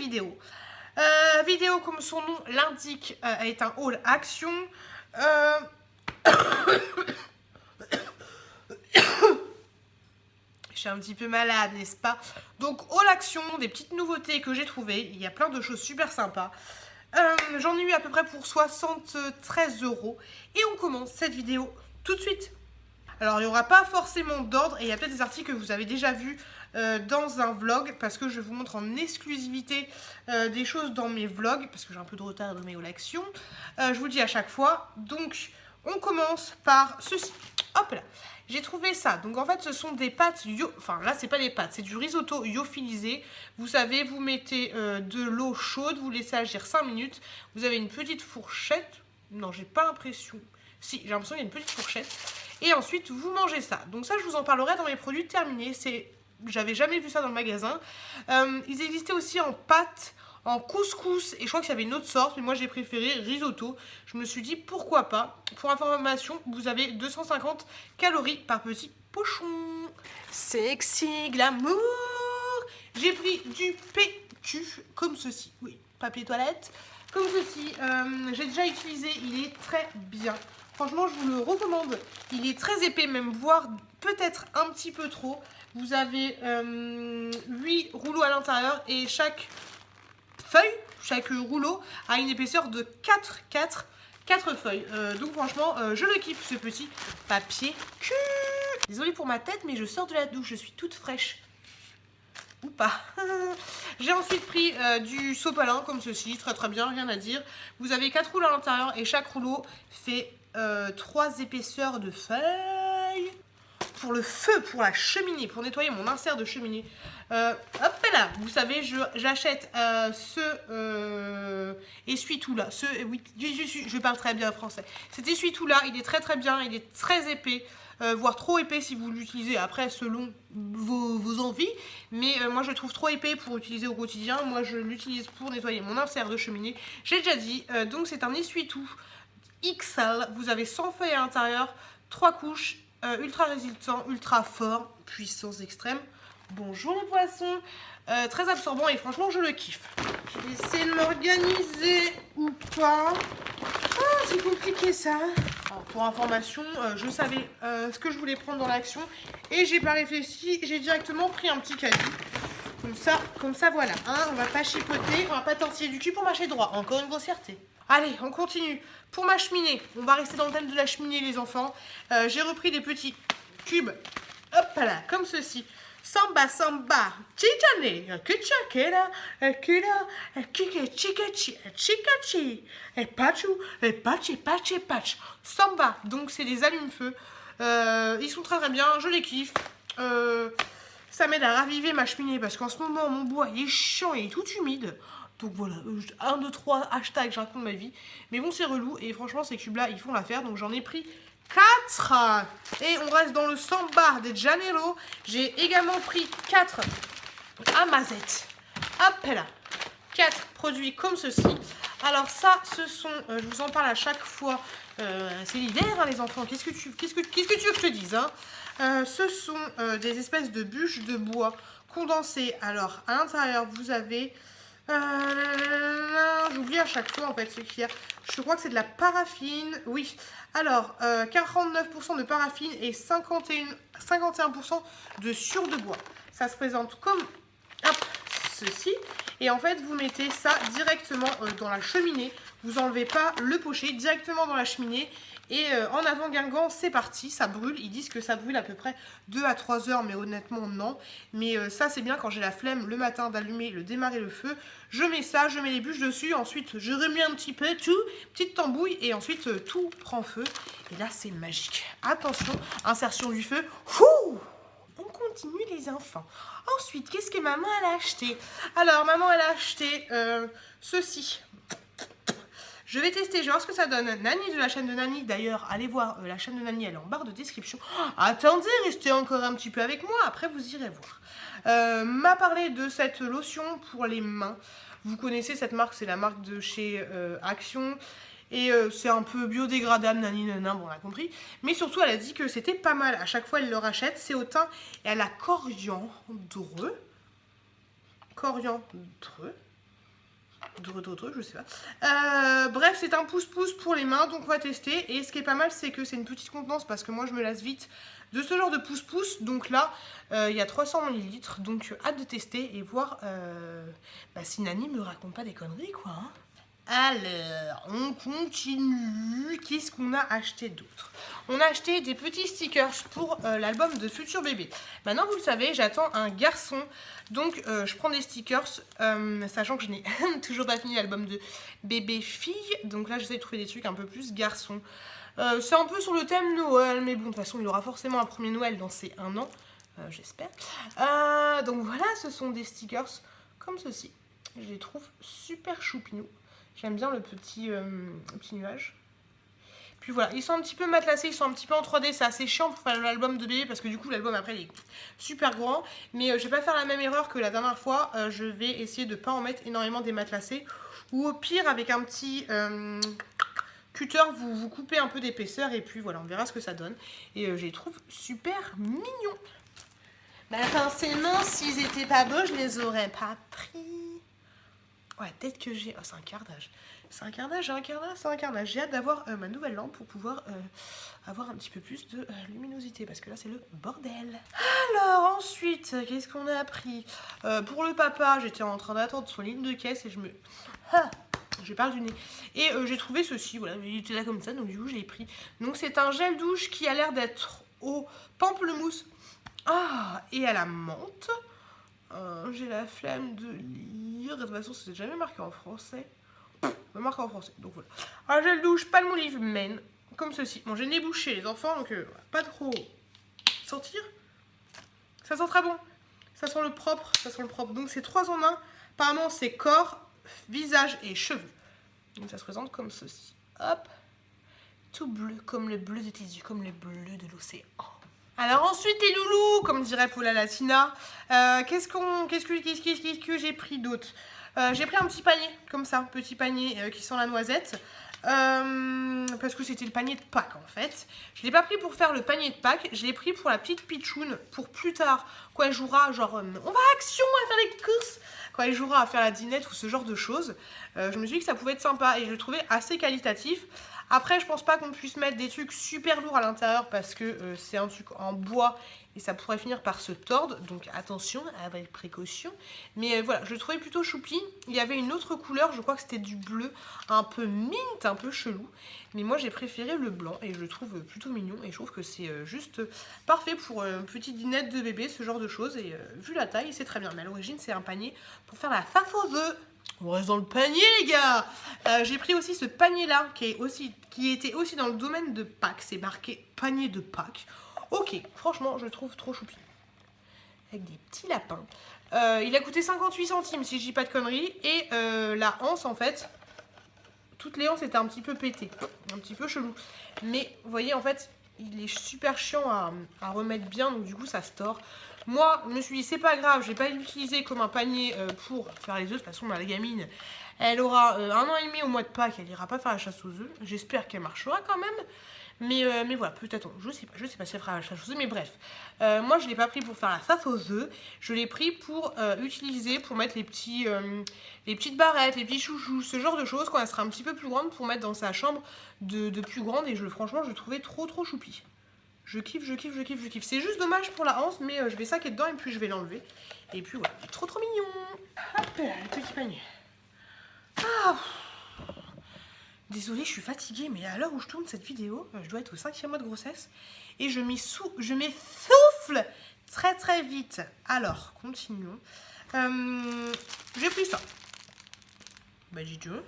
vidéo. Vidéo, comme son nom l'indique, est un haul action. Je suis un petit peu malade, n'est-ce pas? Donc, haul action, des petites nouveautés que j'ai trouvées. Il y a plein de choses super sympas. J'en ai eu à peu près pour 73 €. Et on commence cette vidéo tout de suite. Alors, il n'y aura pas forcément d'ordre. Et il y a peut-être des articles que vous avez déjà vus dans un vlog. Parce que je vous montre en exclusivité des choses dans mes vlogs. Parce que j'ai un peu de retard dans mes haul action. Je vous le dis à chaque fois. Donc, on commence par ceci. Hop là. J'ai trouvé ça. Donc en fait, ce sont des pâtes enfin là, c'est pas des pâtes, c'est du risotto lyophilisé. Vous savez, vous mettez de l'eau chaude, vous laissez agir 5 minutes. Vous avez une petite fourchette. Non, j'ai pas l'impression. Si, j'ai l'impression qu'il y a une petite fourchette. Et ensuite, vous mangez ça. Donc ça, je vous en parlerai dans mes produits terminés. J'avais jamais vu ça dans le magasin. Ils existaient aussi en pâtes, en couscous, et je crois qu'il y avait une autre sorte, mais moi j'ai préféré risotto. Je me suis dit pourquoi pas. Pour information, vous avez 250 calories par petit pochon. Sexy, glamour. J'ai pris du PQ comme ceci. Oui, papier toilette. Comme ceci. J'ai déjà utilisé, il est très bien. Franchement, je vous le recommande. Il est très épais, même voire peut-être un petit peu trop. Vous avez 8 rouleaux à l'intérieur et chaque rouleau a une épaisseur de 4 feuilles. Donc franchement, je le kiffe ce petit papier cul. Désolée pour ma tête, mais je sors de la douche, je suis toute fraîche. Ou pas. J'ai ensuite pris du sopalin comme ceci, très bien, rien à dire. Vous avez 4 rouleaux à l'intérieur et chaque rouleau fait 3 épaisseurs de feuilles. Pour le feu, pour la cheminée, pour nettoyer mon insert de cheminée. Hop là, vous savez, j'achète ce essuie-tout là. Oui, je parle très bien français. Cet essuie-tout là, il est très bien, il est très épais. Voire trop épais si vous l'utilisez après selon vos envies. Mais moi je le trouve trop épais pour utiliser au quotidien. Moi je l'utilise pour nettoyer mon insert de cheminée. J'ai déjà dit, donc c'est un essuie-tout XL. Vous avez 100 feuilles à l'intérieur, 3 couches, ultra résistant, ultra fort, puissance extrême. Bonjour les poissons. Très absorbant et franchement je le kiffe. Je vais essayer de m'organiser ou pas. Ah, c'est compliqué ça. Alors, pour information, je savais ce que je voulais prendre dans l'action et j'ai pas réfléchi, j'ai directement pris un petit caddie. Comme ça voilà, hein, on va pas chipoter, on va pas tortiller du cul pour marcher droit, encore une grossièreté. Allez, on continue. Pour ma cheminée, on va rester dans le thème de la cheminée les enfants. J'ai repris des petits cubes, hop là, comme ceci. Samba, chichane, kuchakera, kira, chikachi, et pachu, et patch. Samba, donc c'est des allumes-feu. Ils sont très bien, je les kiffe. Ça m'aide à raviver ma cheminée parce qu'en ce moment, mon bois il est chiant et il est tout humide. Donc voilà, 1, 2, 3, hashtag, je raconte ma vie. Mais bon, c'est relou et franchement, ces cubes-là, ils font l'affaire. Donc j'en ai pris 4. Et on reste dans le Samba de Janeiro. J'ai également pris 4 Amazette. Hop là. 4 produits comme ceci. Alors ça, ce sont, je vous en parle à chaque fois, c'est l'hiver hein, les enfants, qu'est-ce que tu veux que je te dise hein. Ce sont des espèces de bûches de bois condensées. Alors à l'intérieur, vous avez... j'oublie à chaque fois en fait ce qu'il y a. Je crois que c'est de la paraffine. Oui. Alors 49% de paraffine et 51% de sucre de bois. Ça se présente comme ceci. Et en fait vous mettez ça directement dans la cheminée. Vous enlevez pas le pochet, directement dans la cheminée. Et en avant Guingamp, c'est parti, ça brûle. Ils disent que ça brûle à peu près 2 à 3 heures, mais honnêtement, non. Mais ça, c'est bien quand j'ai la flemme le matin d'allumer, de démarrer le feu. Je mets ça, je mets les bûches dessus. Ensuite, je remue un petit peu tout, petite tambouille. Et ensuite, tout prend feu. Et là, c'est magique. Attention, insertion du feu. Fouh! On continue les enfants. Ensuite, qu'est-ce que maman elle a acheté? Alors, maman elle a acheté ceci. Je vais tester, je vais voir ce que ça donne. Nani de la chaîne de Nani, d'ailleurs, allez voir la chaîne de Nani, elle est en barre de description. Oh, attendez, restez encore un petit peu avec moi, après vous irez voir. M'a parlé de cette lotion pour les mains. Vous connaissez cette marque, c'est la marque de chez Action. Et c'est un peu biodégradable, Nani, nanan, bon on a compris. Mais surtout, elle a dit que c'était pas mal. À chaque fois, elle le rachète, c'est au thym. Et elle a coriandre. je sais pas. Bref, c'est un pouce-pouce pour les mains, donc on va tester. Et ce qui est pas mal, c'est que c'est une petite contenance parce que moi je me lasse vite de ce genre de pouce-pouce. Donc là, il y a 300 ml, donc hâte de tester et voir si Nani me raconte pas des conneries, quoi. Hein. Alors, on continue. Qu'est-ce qu'on a acheté d'autre? On a acheté des petits stickers pour l'album de Futur Bébé. Maintenant, vous le savez, j'attends un garçon. Donc, je prends des stickers, sachant que je n'ai toujours pas fini l'album de bébé-fille. Donc là, j'essaie de trouver des trucs un peu plus garçon. C'est un peu sur le thème Noël, mais bon, de toute façon, il aura forcément un premier Noël dans ces 1 an, j'espère. Donc voilà, ce sont des stickers comme ceci. Je les trouve super choupinous. J'aime bien le petit nuage. Puis voilà, ils sont un petit peu matelassés, ils sont un petit peu en 3D. C'est assez chiant pour faire l'album de bébé parce que du coup, l'album après, il est super grand. Mais je vais pas faire la même erreur que la dernière fois. Je vais essayer de ne pas en mettre énormément des matelassés. Ou au pire, avec un petit cutter, vous coupez un peu d'épaisseur. Et puis voilà, on verra ce que ça donne. Et je les trouve super mignons. Mais forcément, s'ils étaient pas beaux, je les aurais pas pris. Ouais, peut-être que j'ai... Oh, c'est un cardage. C'est un cardage, c'est un cardage. J'ai hâte d'avoir ma nouvelle lampe pour pouvoir avoir un petit peu plus de luminosité. Parce que là, c'est le bordel. Alors, ensuite, qu'est-ce qu'on a pris? Pour le papa, j'étais en train d'attendre son ligne de caisse et je me... je parle du nez. Et j'ai trouvé ceci, voilà, il était là comme ça, donc du coup, je l'ai pris. Donc, c'est un gel douche qui a l'air d'être au pamplemousse. Ah, et à la menthe. J'ai la flemme de lire. De toute façon, c'est jamais marqué en français. Pas marqué en français, donc voilà. Un gel douche Palmolive Men, comme ceci. Bon, j'ai le nez bouché, les enfants, donc pas trop sentir. Ça sent très bon. Ça sent le propre, ça sent le propre. Donc c'est 3 en 1. Apparemment, c'est corps, visage et cheveux. Donc ça se présente comme ceci. Hop. Tout bleu, comme le bleu de tes yeux, comme le bleu de l'océan. Alors ensuite les loulous, comme dirait Paula Latina, qu'est-ce que j'ai pris d'autre? J'ai pris un petit panier, comme ça, petit panier qui sent la noisette, parce que c'était le panier de Pâques en fait. Je ne l'ai pas pris pour faire le panier de Pâques, je l'ai pris pour la petite pitchoune, pour plus tard, quand elle jouera, genre, on va à Action, à faire les courses, quand elle jouera à faire la dinette ou ce genre de choses. Je me suis dit que ça pouvait être sympa et je le trouvais assez qualitatif. Après, je pense pas qu'on puisse mettre des trucs super lourds à l'intérieur parce que c'est un truc en bois et ça pourrait finir par se tordre. Donc attention, avec précaution. Mais voilà, je le trouvais plutôt choupi. Il y avait une autre couleur, je crois que c'était du bleu, un peu mint, un peu chelou. Mais moi, j'ai préféré le blanc et je le trouve plutôt mignon. Et je trouve que c'est juste parfait pour une petite dinette de bébé, ce genre de choses. Et vu la taille, c'est très bien. Mais à l'origine, c'est un panier pour faire la farce aux œufs. On reste dans le panier, les gars. J'ai pris aussi ce panier-là, qui était aussi dans le domaine de Pâques. C'est marqué panier de Pâques. Ok, franchement, je le trouve trop choupi. Avec des petits lapins. Il a coûté 58 centimes, si je dis pas de conneries. Et la anse, en fait, toutes les anses étaient un petit peu pétées. Un petit peu chelou. Mais, vous voyez, en fait, il est super chiant à remettre bien. Donc, du coup, ça se tord. Moi, je me suis dit, c'est pas grave, je vais pas l'utiliser comme un panier pour faire les œufs. De toute façon, la gamine, elle aura 1 an et demi au mois de Pâques, elle ira pas faire la chasse aux œufs. J'espère qu'elle marchera quand même. Mais voilà, peut-être, je sais pas si elle fera la chasse aux œufs, mais bref. Moi, je l'ai pas pris pour faire la chasse aux œufs. Je l'ai pris pour utiliser, pour mettre les petites barrettes, les petits chouchous, ce genre de choses, quand elle sera un petit peu plus grande, pour mettre dans sa chambre de plus grande. Et franchement, je le trouvais trop choupi. Je kiffe. C'est juste dommage pour la hanse, mais je vais saquer dedans et puis je vais l'enlever. Et puis voilà, trop mignon. Hop, le petit panier. Ah. Désolée, je suis fatiguée, mais à l'heure où je tourne cette vidéo, je dois être au 5e mois de grossesse. Et je m'essouffle très vite. Alors, continuons. J'ai pris ça. Bah, dis donc.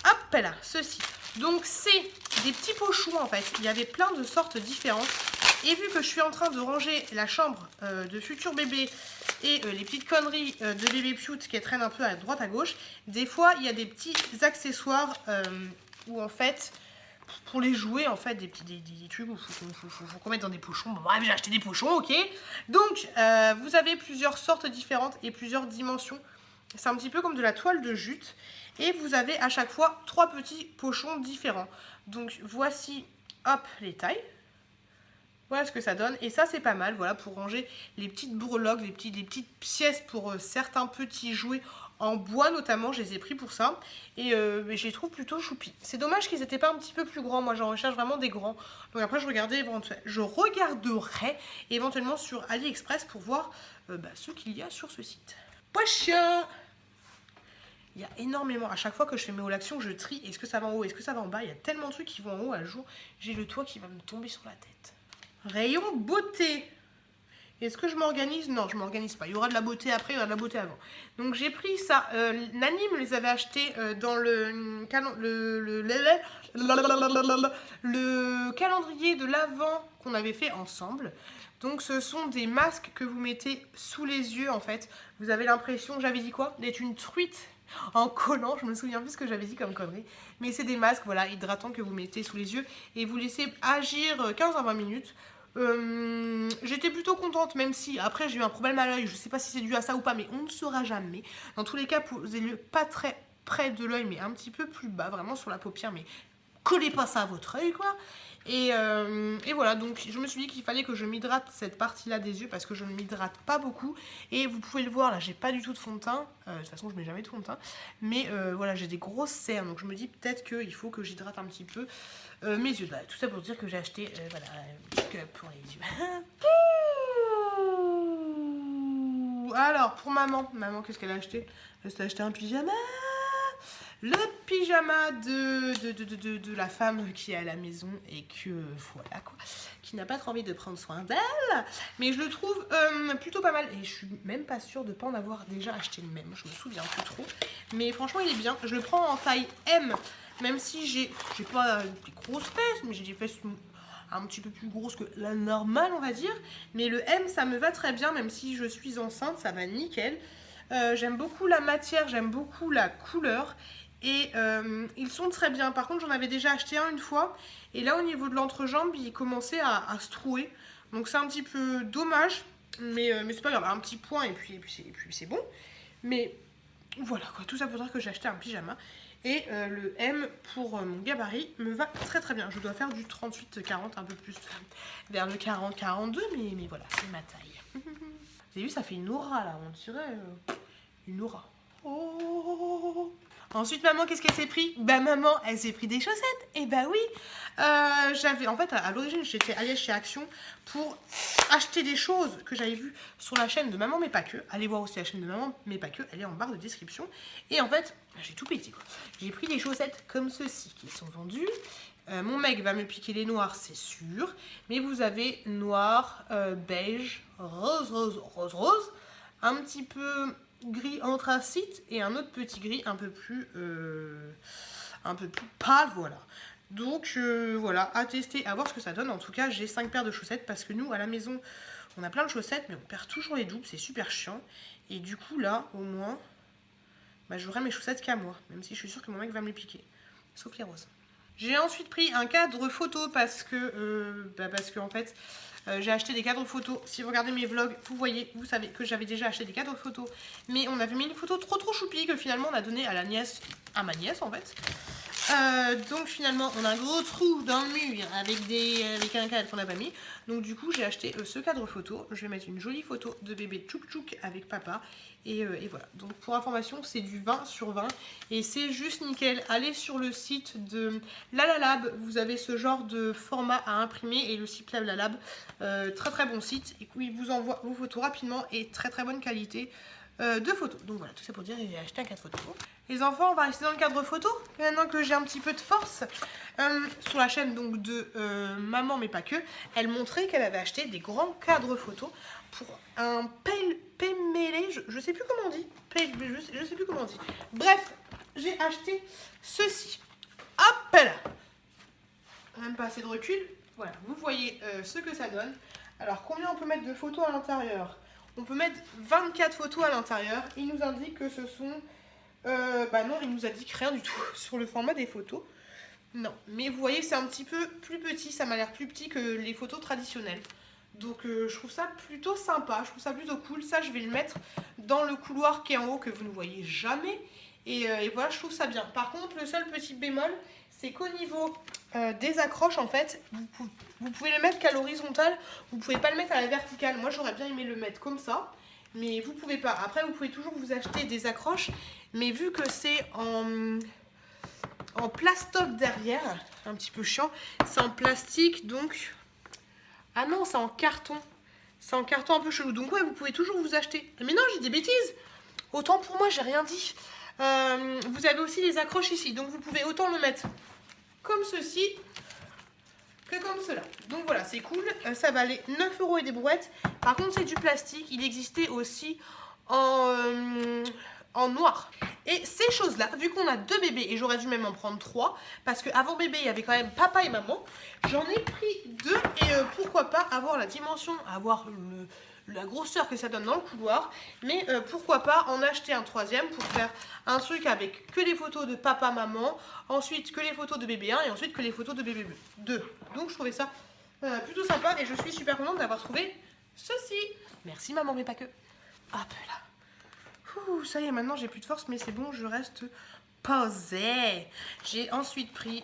Hop là, ceci. Donc, c'est des petits pochons en fait. Il y avait plein de sortes différentes. Et vu que je suis en train de ranger la chambre de Futur Bébé et les petites conneries de bébé Pioute qui traînent un peu à droite à gauche, des fois il y a des petits accessoires où en fait, pour les jouer, en fait, des trucs où faut qu'on mette dans des pochons. Bon, bref, j'ai acheté des pochons, ok. Donc, vous avez plusieurs sortes différentes et plusieurs dimensions. C'est un petit peu comme de la toile de jute. Et vous avez à chaque fois 3 petits pochons différents. Donc, voici, hop, les tailles. Voilà ce que ça donne. Et ça, c'est pas mal, voilà, pour ranger les petites bourreloques, les petites pièces pour certains petits jouets en bois notamment, je les ai pris pour ça. Et je les trouve plutôt choupis. C'est dommage qu'ils n'étaient pas un petit peu plus grands. Moi, j'en recherche vraiment des grands. Donc après, je regarderai éventuellement sur AliExpress pour voir ce qu'il y a sur ce site. Pochien! Il y a énormément. À chaque fois que je fais mes haul action, je trie. Est-ce que ça va en haut? Est-ce que ça va en bas? Il y a tellement de trucs qui vont en haut à jour. J'ai le toit qui va me tomber sur la tête. Rayon beauté. Est-ce que je m'organise? Non, je ne m'organise pas. Il y aura de la beauté après, il y aura de la beauté avant. Donc j'ai pris ça. Nani me les avait achetés dans le calendrier de l'Avent qu'on avait fait ensemble. Donc ce sont des masques que vous mettez sous les yeux en fait. Vous avez l'impression, j'avais dit quoi? D'être une truite en collant. Je me souviens plus ce que j'avais dit comme connerie. Mais c'est des masques voilà, hydratants que vous mettez sous les yeux et vous laissez agir 15 à 20 minutes. J'étais plutôt contente, même si après j'ai eu un problème à l'œil, je sais pas si c'est dû à ça ou pas, mais on ne saura jamais. Dans tous les cas, posez-le pas très près de l'œil, mais un petit peu plus bas, vraiment sur la paupière, mais collez pas ça à votre œil quoi. Et voilà, donc je me suis dit qu'il fallait que je m'hydrate cette partie-là des yeux parce que je ne m'hydrate pas beaucoup. Et vous pouvez le voir, là, j'ai pas du tout de fond de teint. De toute façon, je mets jamais de fond de teint. Mais voilà, j'ai des grosses cernes, donc je me dis peut-être qu'il faut que j'hydrate un petit peu mes yeux. Bah, tout ça pour dire que j'ai acheté voilà, un make-up pour les yeux. Alors, pour maman, qu'est-ce qu'elle a acheté? Elle s'est acheté un pyjama. Le pyjama de la femme qui est à la maison et que voilà quoi, qui n'a pas trop envie de prendre soin d'elle, mais je le trouve plutôt pas mal et je suis même pas sûre de pas en avoir déjà acheté le même, je me souviens plus trop, mais franchement il est bien. Je le prends en taille M, même si j'ai pas des grosses fesses, mais j'ai des fesses un petit peu plus grosses que la normale on va dire, mais le M ça me va très bien, même si je suis enceinte ça va nickel. J'aime beaucoup la matière, j'aime beaucoup la couleur. Et ils sont très bien. Par contre, j'en avais déjà acheté un une fois. Et là, au niveau de l'entrejambe, il commençait à se trouer. Donc, c'est un petit peu dommage. Mais c'est pas grave. Un petit point et puis c'est bon. Mais voilà quoi. Tout ça pour dire que j'ai acheté un pyjama. Et le M pour mon gabarit me va très très bien. Je dois faire du 38-40, un peu plus vers le 40-42. Mais voilà, c'est ma taille. Vous avez vu, ça fait une aura là. On dirait une aura. Oh. Ensuite, maman, qu'est-ce qu'elle s'est pris? Bah, maman, elle s'est pris des chaussettes. Et bah oui. J'avais, en fait, à l'origine, j'étais allée chez Action pour acheter des choses que j'avais vues sur la chaîne de maman, mais pas que. Allez voir aussi la chaîne de maman, mais pas que. Elle est en barre de description. Et en fait, j'ai tout pété, quoi. J'ai pris des chaussettes comme ceci qui sont vendues. Mon mec va me piquer les noirs, c'est sûr. Mais vous avez noir, beige, rose. Un petit peu gris anthracite et un autre petit gris un peu plus pâle, voilà. Donc voilà, à tester, à voir ce que ça donne. En tout cas, j'ai 5 paires de chaussettes parce que nous, à la maison, on a plein de chaussettes, mais on perd toujours les doubles, c'est super chiant. Et du coup, là, au moins, bah, j'aurai mes chaussettes qu'à moi, même si je suis sûre que mon mec va me les piquer, sauf les roses. J'ai ensuite pris un cadre photo parce que en fait, j'ai acheté des cadres photos. Si vous regardez mes vlogs, vous savez que j'avais déjà acheté des cadres photos. Mais on avait mis une photo trop choupi que finalement on a donné à ma nièce en fait. Donc finalement on a un gros trou dans le mur avec un cadre qu'on n'a pas mis. Donc du coup j'ai acheté ce cadre photo. Je vais mettre une jolie photo de bébé tchouk tchouk avec papa. Et voilà, donc pour information c'est du 20/20 et c'est juste nickel. Allez sur le site de Lalalab, vous avez ce genre de format à imprimer et le site Lalalab, très bon site, et il vous envoie vos photos rapidement et très bonne qualité de photos. Donc voilà, tout ça pour dire que j'ai acheté un cadre photo. Les enfants, on va rester dans le cadre photo maintenant que j'ai un petit peu de force. Sur la chaîne donc de maman mais pas que, elle montrait qu'elle avait acheté des grands cadres photos pour un mêlé, je sais plus comment on dit, je sais plus comment on dit. Bref, j'ai acheté ceci. Hop là, même pas assez de recul. Voilà, vous voyez ce que ça donne. Alors combien on peut mettre de photos à l'intérieur? On peut mettre 24 photos à l'intérieur. Il nous indique que ce sont bah non, il nous indique rien du tout sur le format des photos. Non, mais vous voyez, c'est un petit peu plus petit, ça m'a l'air plus petit que les photos traditionnelles. Donc je trouve ça plutôt sympa, je trouve ça plutôt cool. Ça, je vais le mettre dans le couloir qui est en haut que vous ne voyez jamais. Et voilà, je trouve ça bien. Par contre, le seul petit bémol, c'est qu'au niveau des accroches, en fait, vous pouvez le mettre qu'à l'horizontale. Vous ne pouvez pas le mettre à la verticale. Moi, j'aurais bien aimé le mettre comme ça. mais vous pouvez pas. Après, vous pouvez toujours vous acheter des accroches, mais vu que c'est en plastoc derrière, un petit peu chiant, c'est en plastique, donc... Ah non, c'est en carton. C'est en carton un peu chelou. Donc ouais, vous pouvez toujours vous acheter. Mais non, j'ai des bêtises. Autant pour moi, j'ai rien dit. Vous avez aussi les accroches ici. Donc vous pouvez autant le mettre comme ceci que comme cela. Donc voilà, c'est cool. Ça valait 9 € et des brouettes. Par contre, c'est du plastique. Il existait aussi en noir. Et ces choses-là, vu qu'on a 2 bébés, et j'aurais dû même en prendre 3, parce qu'avant bébé, il y avait quand même papa et maman, j'en ai pris 2, et pourquoi pas avoir la dimension, avoir la grosseur que ça donne dans le couloir, mais pourquoi pas en acheter un 3e pour faire un truc avec que les photos de papa, maman, ensuite que les photos de bébé 1, et ensuite que les photos de bébé 2. Donc je trouvais ça plutôt sympa, et je suis super contente d'avoir trouvé ceci. Merci maman, mais pas que. Hop là. Ouh, ça y est, maintenant j'ai plus de force, mais c'est bon, je reste posée. J'ai ensuite pris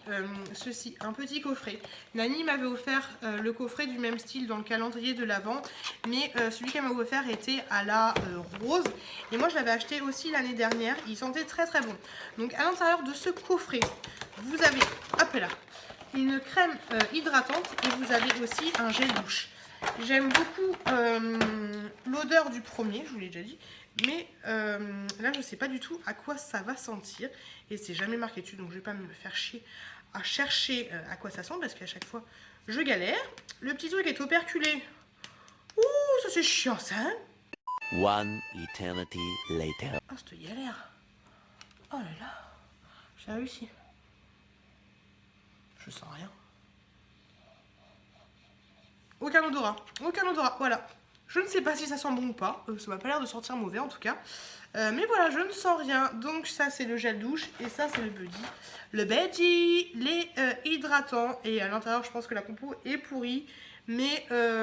ceci, un petit coffret. Nani m'avait offert le coffret du même style dans le calendrier de l'Avent, mais celui qu'elle m'a offert était à la rose. Et moi, je l'avais acheté aussi l'année dernière. Il sentait très très bon. Donc, à l'intérieur de ce coffret, vous avez, hop là, une crème hydratante et vous avez aussi un gel douche. J'aime beaucoup l'odeur du premier, je vous l'ai déjà dit. Mais là, je ne sais pas du tout à quoi ça va sentir. Et c'est jamais marqué dessus. Donc, je ne vais pas me faire chier à chercher à quoi ça sent. Parce qu'à chaque fois, je galère. Le petit truc est operculé. Ouh, ça c'est chiant, ça. Hein. One eternity later. Ah, cette galère. Oh là là. J'ai réussi. Je sens rien. Aucun odorat. Aucun odorat. Voilà. Je ne sais pas si ça sent bon ou pas, ça m'a pas l'air de sentir mauvais en tout cas. Mais voilà, je ne sens rien. Donc ça c'est le gel douche et ça c'est le buddy. Le buddy, les hydratants. Et à l'intérieur je pense que la compo est pourrie. Mais voilà.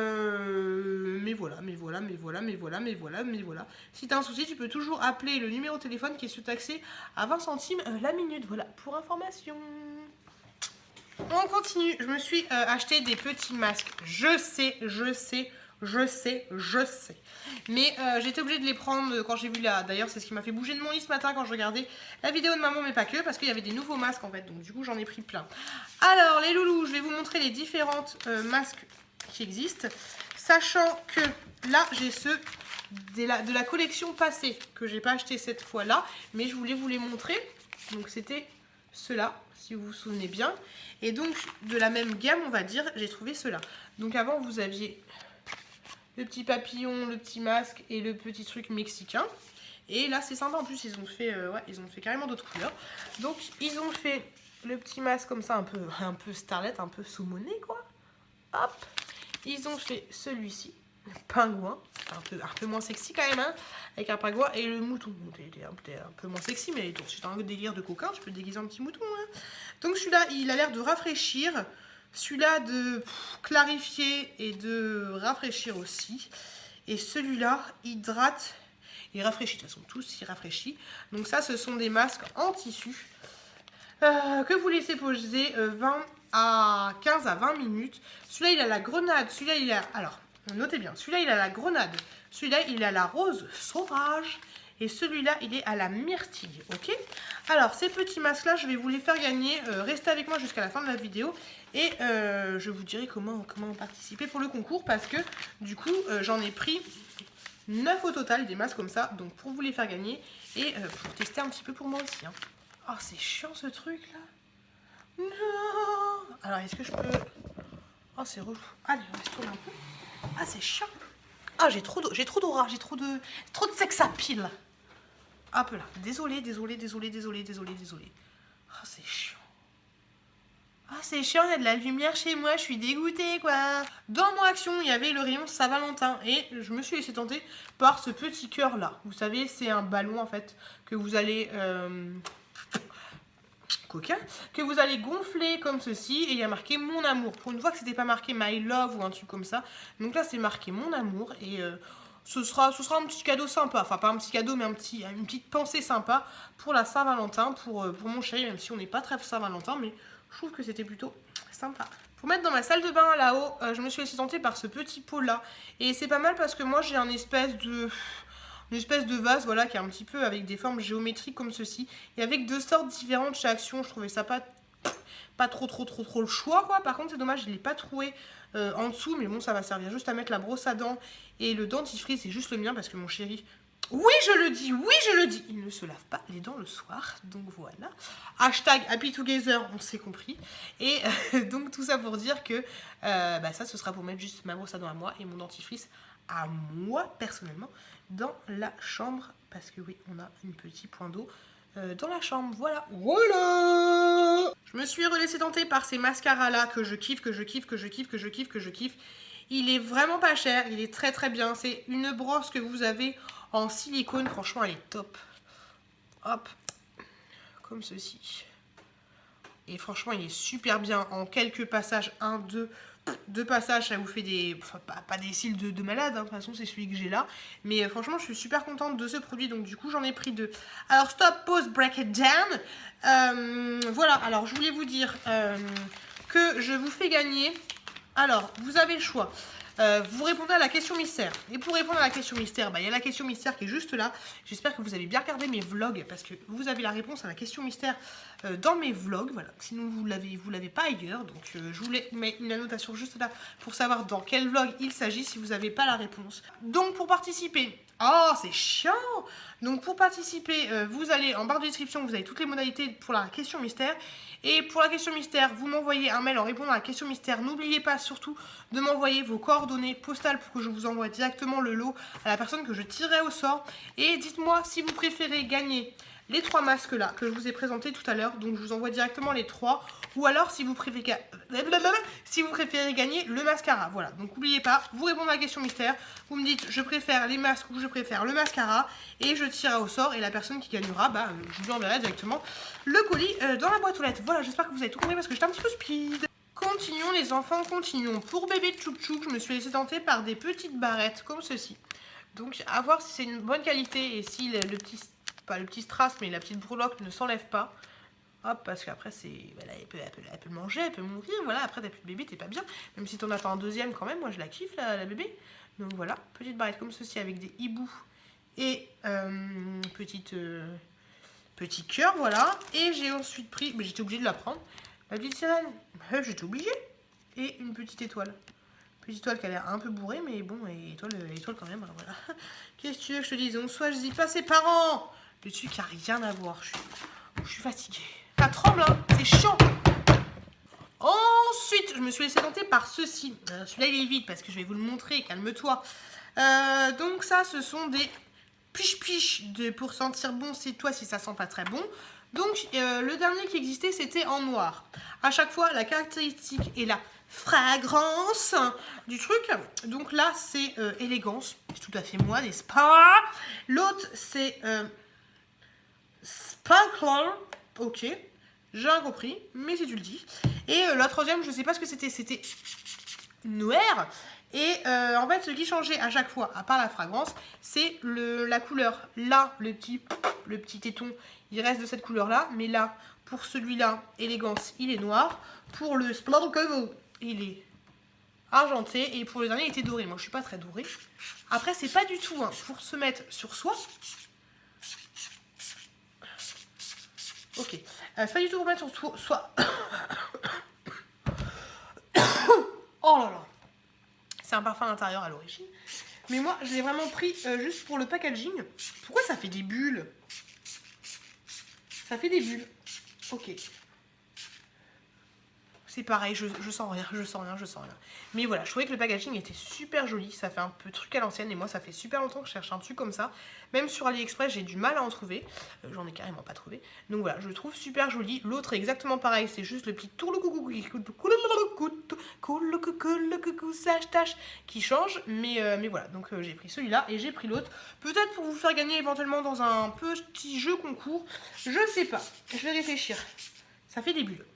Si tu as un souci, tu peux toujours appeler le numéro de téléphone qui est surtaxé à 20 centimes la minute. Voilà, pour information. On continue. Je me suis acheté des petits masques. Je sais. Mais j'étais obligée de les prendre quand j'ai vu la... D'ailleurs, c'est ce qui m'a fait bouger de mon lit ce matin quand je regardais la vidéo de maman, mais pas que, parce qu'il y avait des nouveaux masques en fait. Donc du coup, j'en ai pris plein. Alors, les loulous, je vais vous montrer les différentes masques qui existent. Sachant que là, j'ai ceux de la collection passée que j'ai pas acheté cette fois-là. Mais je voulais vous les montrer. Donc c'était ceux-là, si vous vous souvenez bien. Et donc, de la même gamme, on va dire, j'ai trouvé ceux-là. Donc avant, vous aviez... le petit papillon, le petit masque et le petit truc mexicain. Et là, c'est sympa. En plus, ils ont fait carrément d'autres couleurs. Donc, ils ont fait le petit masque comme ça, un peu starlet, un peu saumonné, quoi. Hop. Ils ont fait celui-ci, le pingouin. Un peu moins sexy quand même, hein, avec un pingouin. Et le mouton. Il est un peu moins sexy, mais c'est un délire de coquin. Tu peux te déguiser un petit mouton, hein. Donc, celui-là, il a l'air de rafraîchir. Celui-là de clarifier et de rafraîchir aussi. Et celui-là hydrate et rafraîchit. De toute façon, tous il rafraîchit. Donc ça, ce sont des masques en tissu que vous laissez poser 15 à 20 minutes. Celui-là, il a la grenade. Celui-là, il a... Alors, notez bien. Celui-là, il a la grenade. Celui-là, il a la rose sauvage. Et celui-là, il est à la myrtille, ok? Alors, ces petits masques-là, je vais vous les faire gagner. Restez avec moi jusqu'à la fin de la vidéo. Et je vous dirai comment participer pour le concours. Parce que, du coup, j'en ai pris 9 au total, des masques comme ça. Donc, pour vous les faire gagner. Et pour tester un petit peu pour moi aussi. Hein. Oh, c'est chiant, ce truc-là. Non. Alors, est-ce que je peux... Oh, c'est relou. Allez, on va se tourner un peu. Ah, c'est chiant. Ah, j'ai trop d'aura, j'ai trop de sex appeal. Hop là, désolé. Ah, c'est chiant. Ah, c'est chiant, il y a de la lumière chez moi, je suis dégoûtée, quoi. Dans mon action, il y avait le rayon Saint-Valentin et je me suis laissé tenter par ce petit cœur là. Vous savez, c'est un ballon en fait que vous allez... coquin, que vous allez gonfler comme ceci et il y a marqué mon amour. Pour une fois que c'était pas marqué my love ou un truc comme ça. Donc là, c'est marqué mon amour et... ce sera un petit cadeau sympa, enfin pas un petit cadeau mais une petite pensée sympa pour la Saint-Valentin, pour mon chéri, même si on n'est pas très Saint-Valentin, mais je trouve que c'était plutôt sympa. Pour mettre dans ma salle de bain là-haut, je me suis laissée tenter par ce petit pot là, et c'est pas mal parce que moi j'ai un espèce de une espèce de vase, voilà, qui est un petit peu avec des formes géométriques comme ceci. Et avec 2 sortes différentes chez Action. Je trouvais ça pas trop le choix, quoi. Par contre, c'est dommage, je ne l'ai pas trouvé en dessous. Mais bon, ça va servir juste à mettre la brosse à dents. Et le dentifrice, c'est juste le mien parce que mon chéri... Oui, je le dis, il ne se lave pas les dents le soir, donc voilà. Hashtag Happy Together, on s'est compris. Et donc tout ça pour dire que ça, ce sera pour mettre juste ma brosse à dents à moi et mon dentifrice à moi, personnellement, dans la chambre. Parce que oui, on a un petit point d'eau dans la chambre, voilà. Voilà. Je me suis relaissée tenter par ces mascaras-là que je kiffe, Il est vraiment pas cher, il est très bien. C'est une brosse que vous avez en silicone, franchement elle est top. Hop, comme ceci. Et franchement il est super bien en quelques passages, 2 passages, ça vous fait des... Enfin, pas des cils de malade, hein. De toute façon c'est celui que j'ai là. Mais franchement je suis super contente de ce produit, donc du coup j'en ai pris 2. Alors stop, pause, break it down. Voilà, alors je voulais vous dire que je vous fais gagner. Alors, vous avez le choix. Vous répondez à la question mystère. Et pour répondre à la question mystère, il y a la question mystère qui est juste là. J'espère que vous avez bien regardé mes vlogs parce que vous avez la réponse à la question mystère dans mes vlogs. Voilà. Sinon, vous l'avez pas ailleurs. Donc, je vous mets une annotation juste là pour savoir dans quel vlog il s'agit si vous n'avez pas la réponse. Donc, pour participer... Oh, c'est chiant! Donc, pour participer, vous allez en barre de description, vous avez toutes les modalités pour la question mystère. Et pour la question mystère, vous m'envoyez un mail en répondant à la question mystère. N'oubliez pas surtout de m'envoyer vos coordonnées postales pour que je vous envoie directement le lot à la personne que je tirerai au sort. Et dites-moi si vous préférez gagner les 3 masques là que je vous ai présentés tout à l'heure. Donc je vous envoie directement les 3. Ou alors si vous préférez gagner le mascara. Voilà, donc n'oubliez pas, vous répondez à la question mystère. Vous me dites je préfère les masques ou je préfère le mascara. Et je tirerai au sort et la personne qui gagnera, je lui enverrai directement le colis dans la boîte aux lettres. Voilà, j'espère que vous avez tout compris parce que j'étais un petit peu speed. Continuons les enfants, continuons. Pour bébé Tchouk Tchouk, je me suis laissée tenter par des petites barrettes comme ceci. Donc à voir si c'est une bonne qualité et si le petit strass, mais la petite breloque ne s'enlève pas. Hop, parce qu'après elle peut manger, elle peut mourir. Voilà, après t'as plus de bébé, t'es pas bien. Même si t'en attends un deuxième quand même, moi je la kiffe la bébé. Donc voilà, petite barrette comme ceci avec des hiboux et petit cœur, voilà. Et j'ai ensuite pris, mais j'étais obligée de la prendre, la petite sirène, j'étais obligée. Et une petite étoile. Petite étoile qui a l'air un peu bourrée, mais bon, étoile quand même, alors voilà. Qu'est-ce que tu veux que je te dise? On soit, je dis pas ses parents. Le truc qui a rien à voir, je suis fatiguée. Ça tremble, hein, c'est chiant. Ensuite, je me suis laissée tenter par ceci. Celui-là, il est vide parce que je vais vous le montrer, calme-toi. Donc ça, ce sont des piche-piche pour sentir bon, c'est toi si ça sent pas très bon. Donc, le dernier qui existait, c'était en noir. À chaque fois, la caractéristique et la fragrance du truc. Donc là, c'est élégance. C'est tout à fait moi, n'est-ce pas? L'autre, c'est sparkler. Ok, j'ai rien compris, mais si tu le dis. Et la troisième, je sais pas ce que c'était. C'était noir. Et en fait, ce qui changeait à chaque fois, à part la fragrance, c'est la couleur. Là, le petit téton, il reste de cette couleur-là. Mais là, pour celui-là, élégance, il est noir. Pour le Sparkle, il est argenté. Et pour le dernier, il était doré. Moi, je suis pas très dorée. Après, c'est pas du tout pour se mettre sur soi. Ok. C'est pas du tout pour mettre sur soi. Oh là là. C'est un parfum d'intérieur à l'origine. Mais moi, je l'ai vraiment pris juste pour le packaging. Pourquoi ça fait des bulles? Ça fait des bulles. Ok. C'est pareil, je sens rien. Mais voilà, je trouvais que le packaging était super joli. Ça fait un peu truc à l'ancienne. Et moi, ça fait super longtemps que je cherche un truc comme ça. Même sur AliExpress, j'ai du mal à en trouver. J'en ai carrément pas trouvé. Donc voilà, je le trouve super joli. L'autre est exactement pareil. C'est juste le petit tâche qui change. Mais voilà, donc j'ai pris celui-là et j'ai pris l'autre. Peut-être pour vous faire gagner éventuellement dans un petit jeu concours. Je sais pas. Je vais réfléchir. Ça fait des bulles.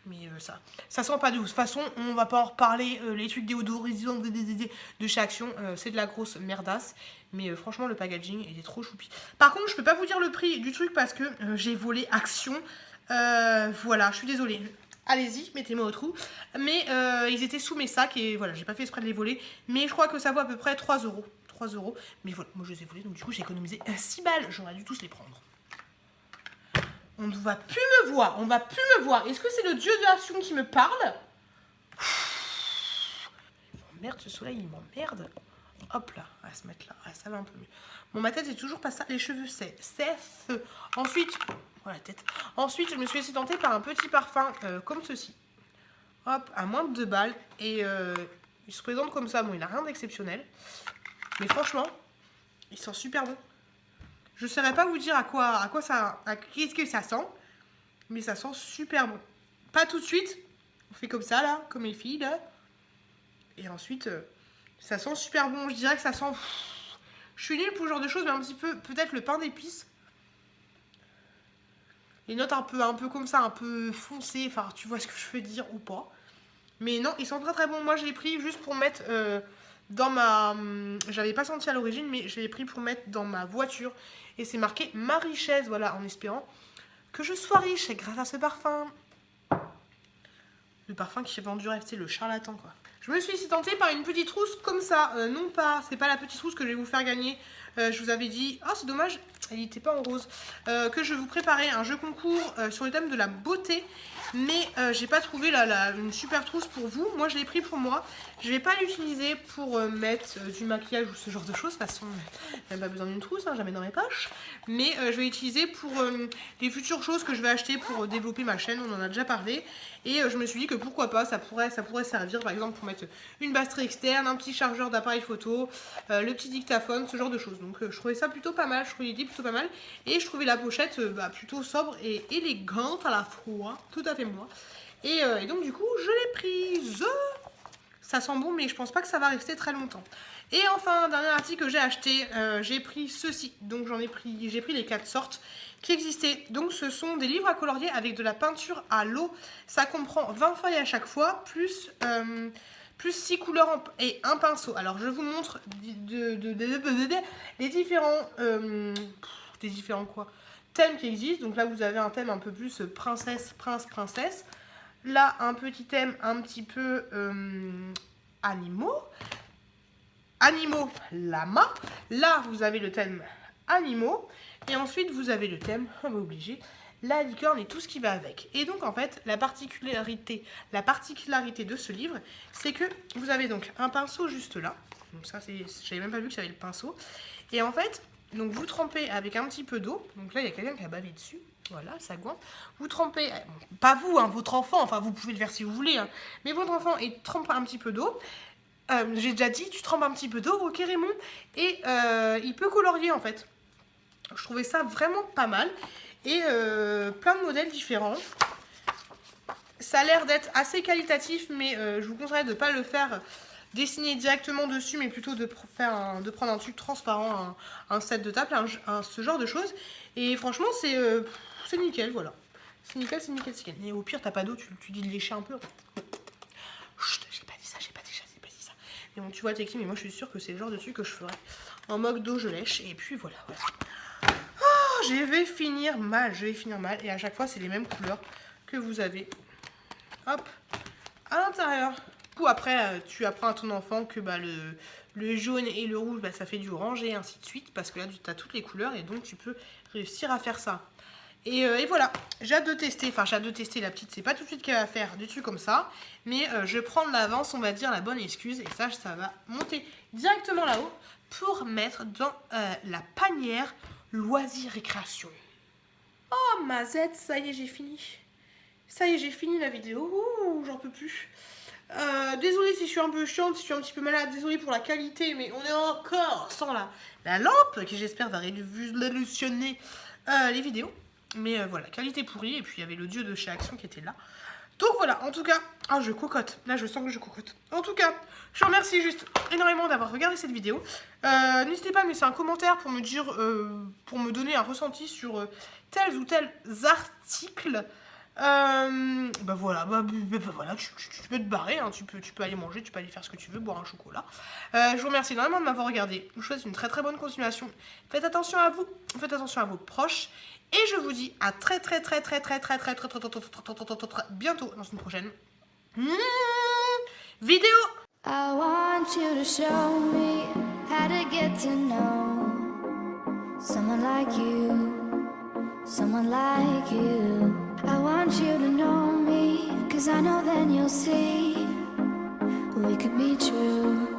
Mais ça sent pas de ouf. De toute façon, on va pas en reparler. Les trucs déodorisants de chez Action, c'est de la grosse merdasse. Mais franchement, le packaging était trop choupi. Par contre, je peux pas vous dire le prix du truc parce que j'ai volé Action. Voilà, je suis désolée. Allez-y, mettez-moi au trou. Mais ils étaient sous mes sacs et voilà, j'ai pas fait exprès de les voler. Mais je crois que ça vaut à peu près 3 €. 3 €. Mais voilà, moi je les ai volés, donc du coup j'ai économisé 6 balles. J'aurais dû tous les prendre. On ne va plus me voir, on va plus me voir. Est-ce que c'est le dieu de l'action qui me parle? Merde, ce soleil il m'emmerde. Hop là, on va se mettre là, ah, ça va un peu mieux. Bon, ma tête c'est toujours pas ça, les cheveux c'est feu. Ensuite, oh la tête. Ensuite, je me suis laissée tenter par un petit parfum comme ceci. Hop, à moins de 2 balles. Et il se présente comme ça, bon il n'a rien d'exceptionnel. Mais franchement, il sent super bon. Je ne saurais pas vous dire à quoi ça, qu'est-ce que ça sent, mais ça sent super bon. Pas tout de suite, on fait comme ça là, comme les filles là. Et ensuite, ça sent super bon. Je dirais que ça sent. Je suis nulle pour ce genre de choses, mais un petit peu, peut-être le pain d'épices. Les notes un peu comme ça, un peu foncées. Enfin, tu vois ce que je veux dire ou pas. Mais non, ils sont très très bons. Moi, je l'ai pris juste pour mettre dans ma. J'avais pas senti à l'origine, mais je l'ai pris pour mettre dans ma voiture. Et c'est marqué ma richesse, voilà, en espérant que je sois riche grâce à ce parfum. Le parfum qui est vendu du rêve, c'est le charlatan, quoi. Je me suis laissée tenter par une petite trousse comme ça. Non pas, c'est pas la petite trousse que je vais vous faire gagner. Je vous avais dit, oh c'est dommage, elle n'était pas en rose. Que je vais vous préparer un jeu concours sur le thème de la beauté. Mais j'ai pas trouvé une super trousse pour vous. Moi je l'ai pris pour moi. Je vais pas l'utiliser pour mettre du maquillage ou ce genre de choses. De toute façon, j'ai pas besoin d'une trousse, hein, jamais dans mes poches. Mais je vais l'utiliser pour les futures choses que je vais acheter pour développer ma chaîne. On en a déjà parlé. Et je me suis dit que pourquoi pas, ça pourrait servir par exemple pour mettre une batterie externe, un petit chargeur d'appareil photo, le petit dictaphone, ce genre de choses. Donc je trouvais ça plutôt pas mal, je trouvais l'idée plutôt pas mal. Et je trouvais la pochette plutôt sobre et élégante à la fois, tout à fait moi. Et donc du coup je l'ai prise. Ça sent bon mais je pense pas que ça va rester très longtemps. Et enfin, dernier article que j'ai acheté, j'ai pris ceci. Donc j'ai pris les 4 sortes qui existaient. Donc ce sont des livres à colorier avec de la peinture à l'eau. Ça comprend 20 feuilles à chaque fois, plus 6 couleurs et un pinceau. Alors je vous montre les différents thèmes qui existent. Donc là vous avez un thème un peu plus princesse, prince, princesse. Là un petit thème un petit peu animaux, lama. Là vous avez le thème animaux. Et ensuite, vous avez le thème, on va obliger, la licorne et tout ce qui va avec. Et donc, en fait, la particularité de ce livre, c'est que vous avez donc un pinceau juste là. Donc ça, j'avais même pas vu que j'avais le pinceau. Et en fait, donc vous trempez avec un petit peu d'eau. Donc là, il y a quelqu'un qui a bavé dessus. Voilà, ça gointe. Vous trempez, bon, pas vous, hein, votre enfant, enfin, vous pouvez le faire si vous voulez. Hein, mais votre enfant, il trempe un petit peu d'eau. J'ai déjà dit, tu trempes un petit peu d'eau, ok Raymond. Et il peut colorier, en fait. Je trouvais ça vraiment pas mal. Et plein de modèles différents. Ça a l'air d'être assez qualitatif, mais je vous conseille de ne pas le faire dessiner directement dessus, mais plutôt de prendre un tube transparent, un set de table, ce genre de choses. Et franchement, c'est nickel, voilà. C'est nickel, c'est nickel, c'est nickel. Et au pire, t'as pas d'eau, tu dis de lécher un peu. Chut, j'ai pas dit ça. Mais bon, tu vois, Teki, mais moi je suis sûre que c'est le genre de truc que je ferais. En mode d'eau, je lèche, et puis voilà. Je vais finir mal. Et à chaque fois, c'est les mêmes couleurs que vous avez. Hop, à l'intérieur. Du coup, après, tu apprends à ton enfant que le jaune et le rouge, ça fait du orange et ainsi de suite. Parce que là, tu as toutes les couleurs et donc tu peux réussir à faire ça. Et voilà, j'ai hâte de tester. Enfin, j'ai hâte de tester la petite. C'est pas tout de suite qu'elle va faire des trucs comme ça. Mais je prends de l'avance, on va dire, la bonne excuse. Et ça va monter directement là-haut pour mettre dans la panière loisirs récréation. Oh Mazette, ça y est, j'ai fini. Ça y est, j'ai fini la vidéo. Ouh, j'en peux plus. Désolée si je suis un peu chiante, si je suis un petit peu malade. Désolée pour la qualité, mais on est encore sans la lampe qui j'espère va révolutionner les vidéos. Mais voilà, qualité pourrie. Et puis il y avait le dieu de chez Action qui était là. Donc voilà, en tout cas, je cocotte. Là, je sens que je cocotte. En tout cas, je vous remercie juste énormément d'avoir regardé cette vidéo. N'hésitez pas à me laisser un commentaire pour me dire, pour me donner un ressenti sur tels ou tels articles. Voilà, tu peux te barrer, hein, tu peux aller manger, tu peux aller faire ce que tu veux, boire un chocolat. Je vous remercie énormément de m'avoir regardé. Je vous souhaite une très très bonne continuation. Faites attention à vous, faites attention à vos proches. Et je vous dis à très bientôt dans une prochaine vidéo. I want you to show me had to get to know someone like you, someone like you. I want you to know me, 'cause I know then you'll see we could be true.